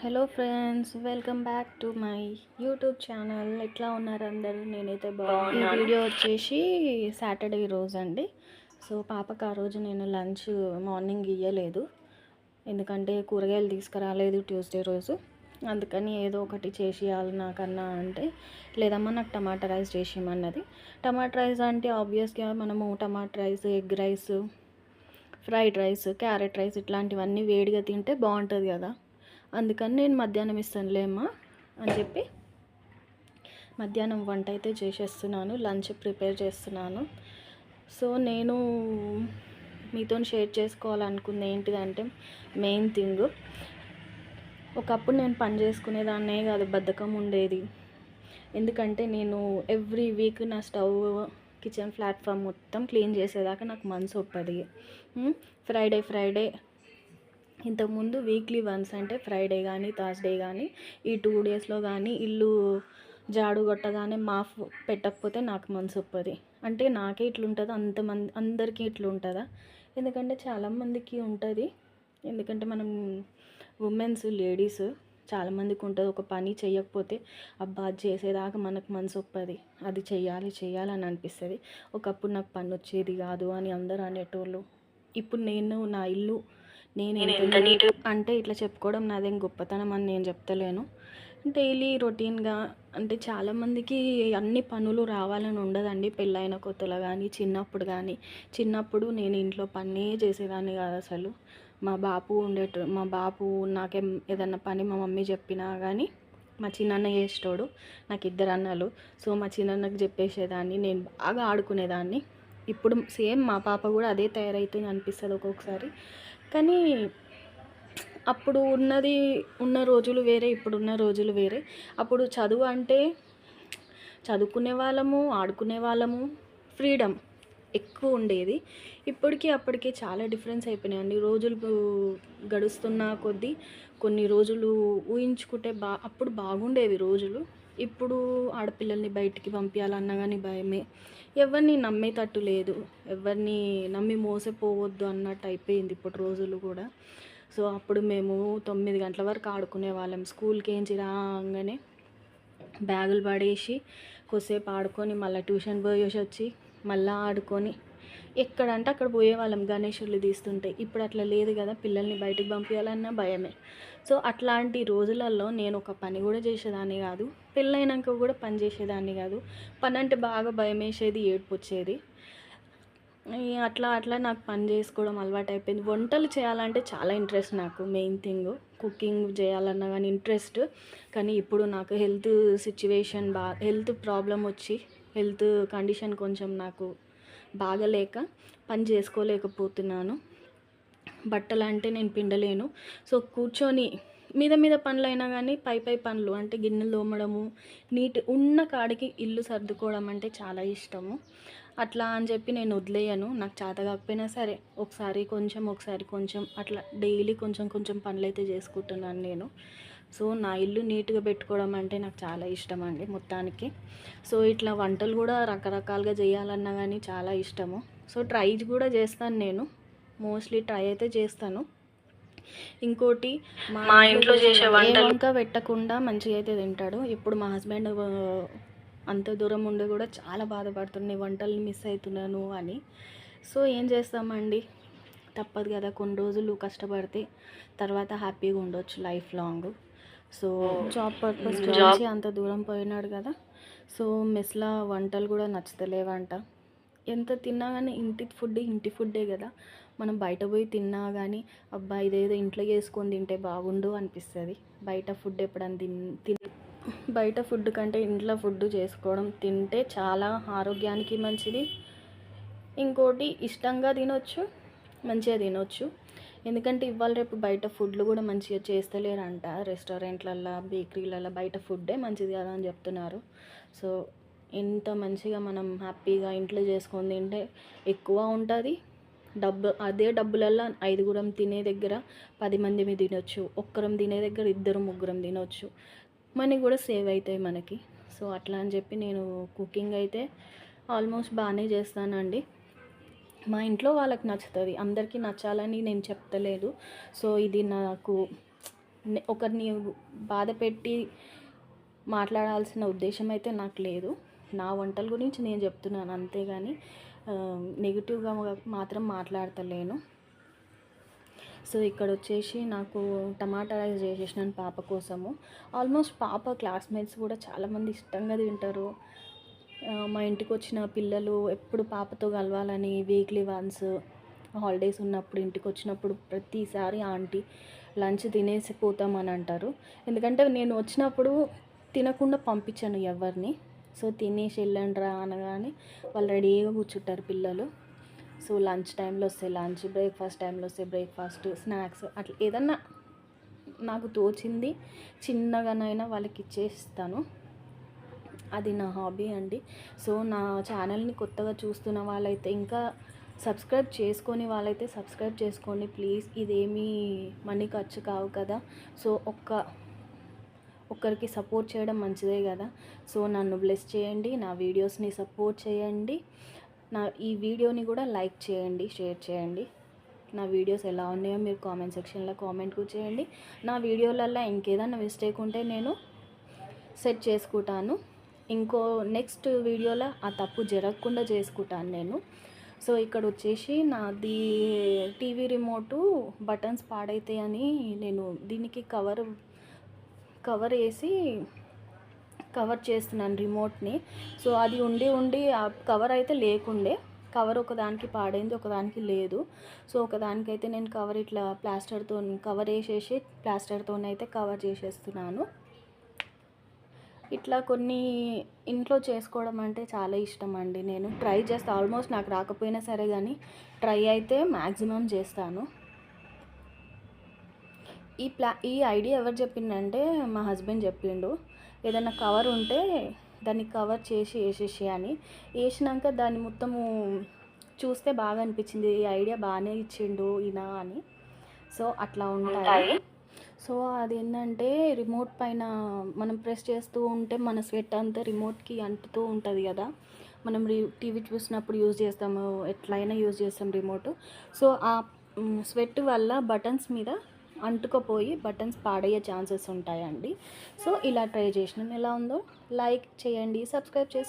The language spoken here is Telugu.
Hello friends, welcome back to my YouTube channel. ఎట్లా ఉన్నారు అందరూ? నేనైతే బాగున్నాను. ఈ వీడియో వచ్చేసి సాటర్డే రోజు అండి. సో పాపకు ఆ రోజు నేను లంచ్ మార్నింగ్ ఇవ్వలేదు, ఎందుకంటే కూరగాయలు తీసుకురాలేదు ట్యూస్డే రోజు. అందుకని ఏదో ఒకటి చేసి ఇవ్వాలి నాకన్నా అంటే, లేదమ్మా నాకు టమాటా రైస్ చేసేయమన్నది. టమాటా రైస్ అంటే ఆబ్వియస్గా మనము tomato rice, egg rice, fried rice, carrot rice ఇట్లాంటివన్నీ వేడిగా తింటే బాగుంటుంది కదా. అందుకని నేను మధ్యాహ్నం ఇస్తానులేమ్మా అని చెప్పి మధ్యాహ్నం వంట అయితే చేసేస్తున్నాను, లంచ్ ప్రిపేర్ చేస్తున్నాను. సో నేను మీతో షేర్ చేసుకోవాలనుకుంది ఏంటిదంటే, మెయిన్ థింగ్, ఒకప్పుడు నేను పని చేసుకునేదాన్నే కాదు, బద్ధకం ఉండేది. ఎందుకంటే నేను ఎవ్రీ వీక్ నా స్టవ్, కిచెన్ ప్లాట్ఫామ్ మొత్తం క్లీన్ చేసేదాకా నాకు మనసు ఒప్పది. ఫ్రైడే ఇంతకుముందు వీక్లీ వన్స్ అంటే ఫ్రైడే కానీ థర్స్డే కానీ ఈ 2 డేస్లో కానీ ఇల్లు జాడు కొట్టగానే మాఫ్ పెట్టకపోతే నాకు మనసు ఒప్పది. అంటే నాకే ఇట్లుంటుందో అంతమంది అందరికీ ఇట్లుంటుందా? ఎందుకంటే చాలామందికి ఉంటుంది. ఎందుకంటే మనం ఉమెన్స్, లేడీస్ చాలామందికి ఉంటుంది. ఒక పని చేయకపోతే అబ్బా అది చేసేదాకా మనకు మనసు ఒప్పది, అది చెయ్యాలని అనిపిస్తుంది. ఒకప్పుడు నాకు పని వచ్చేది కాదు అని అందరూ అనేటోళ్ళు. ఇప్పుడు నేను నా ఇల్లు నేను ఎంత నీట్ అంటే ఇట్లా చెప్పుకోవడం నాదేం గొప్పతనం అని నేను చెప్తలేను. డైలీ రొటీన్గా అంటే చాలామందికి అన్ని పనులు రావాలని ఉండదండి. పెళ్ళైన కొత్తలో కానీ చిన్నప్పుడు నేను ఇంట్లో పనే చేసేదాన్ని కాదు అసలు. మా బాపు నాకేం ఏదన్నా పని మా మమ్మీ చెప్పినా కానీ మా చిన్నన్న చేసేటోడు. నాకు 2 అన్నలు. సో మా చిన్నన్నకు చెప్పేసేదాన్ని, నేను బాగా ఆడుకునేదాన్ని. ఇప్పుడు సేమ్ మా పాప కూడా అదే తయారవుతుంది అనిపిస్తుంది ఒక్కొక్కసారి. కానీ అప్పుడు ఉన్న రోజులు వేరే, ఇప్పుడున్న రోజులు వేరే. అప్పుడు చదువు అంటే చదువుకునే వాళ్ళము, ఆడుకునే వాళ్ళము, ఫ్రీడమ్ ఎక్కువ ఉండేది. అప్పటికి చాలా డిఫరెన్స్ అయిపోయినాయండి. రోజులు గడుస్తున్న కొద్దీ కొన్ని రోజులు ఊహించుకుంటే అప్పుడు బాగుండేవి రోజులు. ఇప్పుడు ఆడపిల్లల్ని బయటికి పంపించాలన్నా కానీ భయమే. ఎవరిని నమ్మేటట్టు లేదు, ఎవరిని నమ్మి మోసపోవద్దు అన్నట్టు అయిపోయింది ఇప్పుడు రోజులు కూడా. సో అప్పుడు మేము 9 గంటల వరకు ఆడుకునే వాళ్ళం. స్కూల్కి రాగానే బ్యాగులు పడేసి కొద్దిసేపు ఆడుకొని మళ్ళీ ట్యూషన్ పోయేసి వచ్చి మళ్ళీ ఆడుకొని ఎక్కడంటే అక్కడ పోయేవాళ్ళం గణేశులు తీస్తుంటే. ఇప్పుడు అట్లా లేదు కదా, పిల్లల్ని బయటికి పంపించాలన్నా భయమే. సో అట్లాంటి రోజులలో నేను ఒక పని కూడా చేసేదాన్ని కాదు, పెళ్ళైనాక కూడా పని చేసేదాన్ని కాదు. పని అంటే బాగా భయం వేసేది, ఏడుపు వచ్చేది. అట్లా నాకు పని చేసుకోవడం అలవాటు అయిపోయింది. వంటలు చేయాలంటే చాలా ఇంట్రెస్ట్ నాకు. మెయిన్ థింగ్ కుకింగ్ చేయాలన్నా కానీ ఇంట్రెస్ట్. కానీ ఇప్పుడు నాకు హెల్త్ ప్రాబ్లం వచ్చి, హెల్త్ కండిషన్ కొంచెం నాకు బాగలేక పని చేసుకోలేకపోతున్నాను. బట్టలు అంటే నేను పిండలేను. సో కూర్చొని మీద పనులు అయినా కానీ పై పనులు అంటే గిన్నెలు తోమడము, ఉన్న కాడికి ఇల్లు సర్దుకోవడం అంటే చాలా ఇష్టము. అట్లా అని చెప్పి నేను వదిలేయను. నాకు చేత కాకపోయినా సరే ఒకసారి కొంచెం అట్లా డైలీ కొంచెం పనులు అయితే చేసుకుంటున్నాను నేను. సో నా ఇల్లు నీట్గా పెట్టుకోవడం అంటే నాకు చాలా ఇష్టం అండి మొత్తానికి. సో ఇట్లా వంటలు కూడా రకరకాలుగా చేయాలన్నా కానీ చాలా ఇష్టము. సో ట్రై కూడా చేస్తాను నేను, మోస్ట్లీ ట్రై అయితే చేస్తాను. ఇంకోటి, మా ఇంట్లో చేసే వంటలు ఇంకా పెట్టకుండా మంచిగా అయితే తింటాడు. ఇప్పుడు మా హస్బెండ్ అంత దూరం ఉండి కూడా చాలా బాధపడుతున్నాయి, వంటలు మిస్ అవుతున్నాను అని. సో ఏం చేస్తామండి, తప్పదు కదా, కొన్ని రోజులు కష్టపడితే తర్వాత హ్యాపీగా ఉండొచ్చు life long. So job purpose గురించి అంత దూరం పోయినాడు కదా. సో మెస్లా వంటలు కూడా నచ్చుతలేవంట. ఎంత తిన్నా కానీ ఇంటి ఫుడ్డే కదా. మనం బయట పోయి తిన్నా కానీ అబ్బా ఇదేదో ఇంట్లో చేసుకొని తింటే బాగుండు అనిపిస్తుంది. బయట ఫుడ్ ఎప్పుడన్నా బయట ఫుడ్ కంటే ఇంట్లో ఫుడ్ చేసుకోవడం తింటే చాలా ఆరోగ్యానికి మంచిది. ఇంకోటి ఇష్టంగా తినొచ్చు, మంచిగా తినొచ్చు. ఎందుకంటే ఇవాళ రేపు బయట ఫుడ్లు కూడా మంచిగా చేస్తలేరంట. రెస్టారెంట్లల్లో, బేకరీలలో బయట ఫుడ్డే మంచిది కదా అని చెప్తున్నారు. సో ఎంత మంచిగా మనం హ్యాపీగా ఇంట్లో చేసుకొని తింటే ఎక్కువ ఉంటుంది. అదే డబ్బులల్లో 5గురం తినే దగ్గర 10 మంది తినొచ్చు, ఒక్కరం తినే దగ్గర 2-3 తినొచ్చు. మనీ కూడా సేవ్ అవుతాయి మనకి. సో అట్లా అని చెప్పి నేను కుకింగ్ అయితే ఆల్మోస్ట్ బాగానే చేస్తానండి. మా ఇంట్లో వాళ్ళకి నచ్చుతుంది, అందరికీ నచ్చాలని నేను చెప్తలేదు. సో ఇది నాకు ఒకరిని బాధ పెట్టి మాట్లాడాల్సిన ఉద్దేశం అయితే నాకు లేదు. నా వంటల గురించి నేను చెప్తున్నాను అంతేగాని నెగిటివ్గా మాత్రం మాట్లాడతలేను. సో ఇక్కడ వచ్చేసి నాకు టమాటా రైస్ చేసేసినాను పాప కోసము. ఆల్మోస్ట్ పాప క్లాస్మేట్స్ కూడా చాలామంది ఇష్టంగా తింటారు. మా ఇంటికి వచ్చిన పిల్లలు ఎప్పుడు పాపతో కలవాలని వీక్లీ వన్స్ హాలిడేస్ ఉన్నప్పుడు ఇంటికి వచ్చినప్పుడు ప్రతిసారి ఆంటీ లంచ్ తినేసి పోతామని అంటారు. ఎందుకంటే నేను వచ్చినప్పుడు తినకుండా పంపించాను ఎవరిని. సో తినేసి వెళ్ళండిరా అనగానే వాళ్ళు రెడీగా కూర్చుంటారు పిల్లలు. సో లంచ్ టైంలో వస్తే లంచ్, బ్రేక్ఫాస్ట్ టైంలో వస్తే బ్రేక్ఫాస్ట్, స్నాక్స్ అట్లా ఏదన్నా నాకు తోచింది చిన్నగానైనా వాళ్ళకి ఇచ్చేస్తాను. అది నా హాబీ అండి. సో నా ఛానల్ని కొత్తగా చూస్తున్న వాళ్ళైతే ఇంకా సబ్స్క్రైబ్ చేసుకొని వాళ్ళైతే సబ్స్క్రైబ్ చేసుకోండి ప్లీజ్. ఇదేమీ మనీ ఖర్చు కావు కదా. సో ఒక్కరికి సపోర్ట్ చేయడం మంచిదే కదా. సో నన్ను బ్లెస్ చేయండి, నా వీడియోస్ని సపోర్ట్ చేయండి, ఈ వీడియోని కూడా లైక్ చేయండి, షేర్ చేయండి. నా వీడియోస్ ఎలా ఉన్నాయో మీరు కామెంట్ సెక్షన్లో కామెంట్ కూడా చేయండి. నా వీడియోలలో ఇంకేదైనా మిస్టేక్ ఉంటే నేను సెట్ చేసుకుంటాను. నెక్స్ట్ వీడియోలో ఆ తప్పు జరగకుండా చేసుకుంటాను నేను. సో ఇక్కడ వచ్చేసి నాది టీవీ రిమోటు బటన్స్ పాడైతాయని నేను దీనికి కవర్ వేసి కవర్ చేస్తున్నాను రిమోట్ని. సో అది ఉండి ఆ కవర్ అయితే లేకుండే, కవర్ ఒకదానికి పాడైంది, ఒకదానికి లేదు. సో ఒకదానికైతే నేను కవర్ ఇట్లా ప్లాస్టర్తో కవర్ వేసేసి ప్లాస్టర్తోనైతే కవర్ చేసేస్తున్నాను. ఇట్లా కొన్ని ఇంట్లో చేసుకోవడం అంటే చాలా ఇష్టం అండి. నేను ట్రై చేస్తాను. ఆల్మోస్ట్ నాకు రాకపోయినా సరే కానీ ట్రై అయితే మ్యాక్సిమం చేస్తాను. ఈ ఐడియా ఎవరు చెప్పిందంటే మా హస్బెండ్ చెప్పిండు. ఏదైనా కవర్ ఉంటే దాన్ని కవర్ చేసి వేసేసి అని. వేసినాక దాన్ని మొత్తము చూస్తే బాగా అనిపించింది, ఈ ఐడియా బాగానే ఇచ్చిండు ఈయన అని. సో అట్లా ఉంటాయి. సో అదేంటంటే రిమోట్ పైన మనం ప్రెస్ చేస్తూ ఉంటే మన స్వెట్ అంతా రిమోట్కి అంటుతూ ఉంటుంది కదా. మనం టీవీ చూసినప్పుడు యూజ్ చేస్తాము, ఎట్లయినా యూజ్ చేస్తాం రిమోట్. సో ఆ స్వెట్ వల్ల బటన్స్ మీద అంటుకుపోయి బటన్స్ పాడయ్యే ఛాన్సెస్ ఉంటాయండి. సో ఇలా ట్రై చేసినాను. ఎలా ఉందో లైక్ చేయండి, సబ్స్క్రైబ్ చేసుకోండి.